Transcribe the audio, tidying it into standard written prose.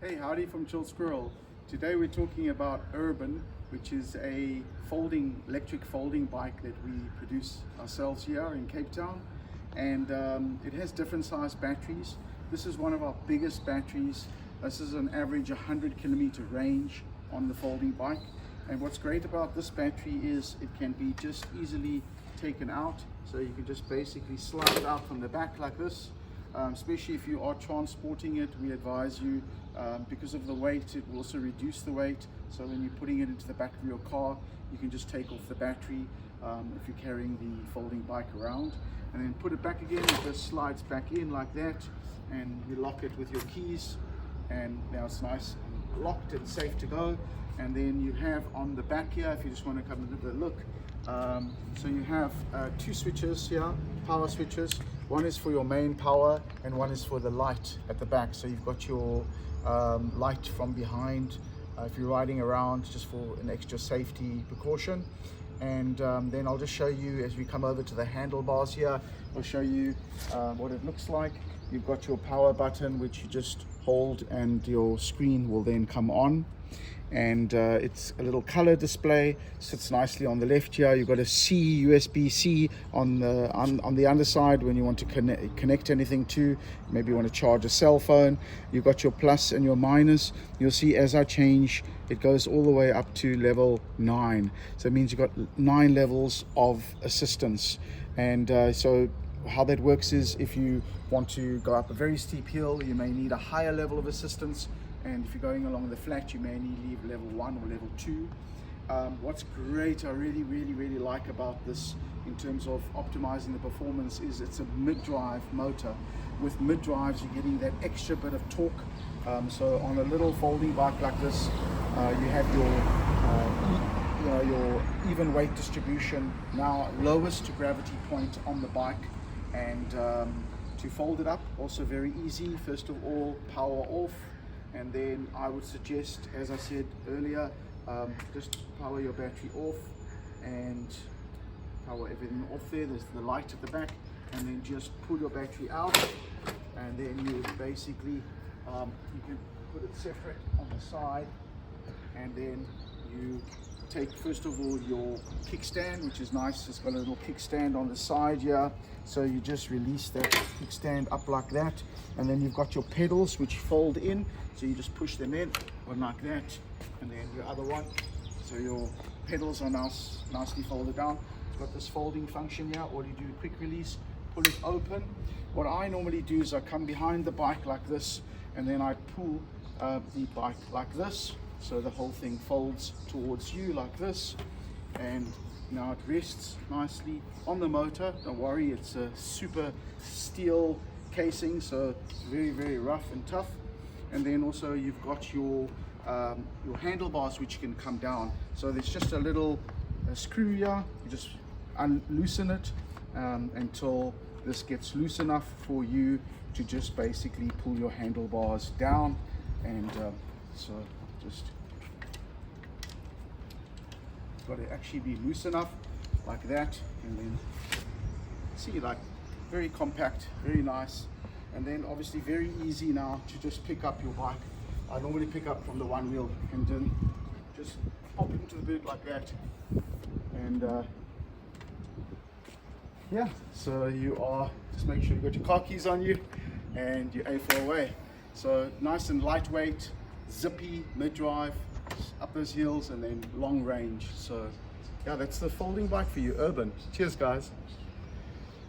Hey, howdy from Chill Squirrel. Today we're talking about Urban, which is a electric folding bike that we produce ourselves here in Cape Town. And it has different size batteries. This is one of our biggest batteries. This is an average 100-kilometer range on the folding bike. And what's great about this battery is it can be just easily taken out. So you can just basically slide it out from the back like this. Especially if you are transporting it, we advise you, because of the weight, it will also reduce the weight. So when you're putting it into the back of your car, you can just take off the battery if you're carrying the folding bike around, and then put it back again. It just slides back in like that, and you lock it with your keys, and now it's nice and locked and safe to go. And then you have on the back here, if you just want to come and have a look, so you have two switches here, power switches. One is for your main power and one is for the light at the back. So you've got your light from behind if you're riding around, just for an extra safety precaution. And then I'll just show you as we come over to the handlebars here. I'll show you what it looks like. You've got your power button, which you just hold and your screen will then come on. And it's a little color display, sits nicely on the left here. You've got a USB-C on the underside when you want to connect anything to, maybe you want to charge a cell phone. You've got your plus and your minus. You'll see as I change, it goes all the way up to level 9. So it means you've got 9 levels of assistance. And so how that works is if you want to go up a very steep hill, you may need a higher level of assistance. And if you're going along the flat, you may need level 1 or level 2. What's great, I really like about this in terms of optimizing the performance, is it's a mid-drive motor. With mid-drives, you're getting that extra bit of torque. So on a little folding bike like this, you have your even weight distribution, now lowest to gravity point on the bike. And to fold it up, also very easy. First of all, power off. And then I would suggest, as I said earlier, just power your battery off and power everything off there. There's the light at the back, and then just pull your battery out, and then you basically you can put it separate on the side, and then you take first of all your kickstand, which is nice. It's got a little kickstand on the side here, so you just release that kickstand up like that, and then you've got your pedals which fold in, so you just push them in, one like that, and then your other one, so your pedals are now nicely folded down. It's got this folding function here. All you do, quick release, pull it open. What I normally do is I come behind the bike like this, and then I pull the bike like this, so the whole thing folds towards you like this, and now it rests nicely on the motor. Don't worry, it's a super steel casing, so it's very rough and tough. And then also you've got your handlebars, which can come down. So there's just a little screw here. You just loosen it until this gets loose enough for you to just basically pull your handlebars down. And so just got to actually be loose enough like that, and then see, like, very compact, very nice. And then obviously very easy now to just pick up your bike. I normally pick up from the one wheel, and then just pop into the boot like that, and yeah, so you are, just make sure you got your car keys on you and you're A4 away. So nice and lightweight, zippy, mid-drive, up those hills, and then long range. So yeah, that's the folding bike for you, Urban. Cheers guys.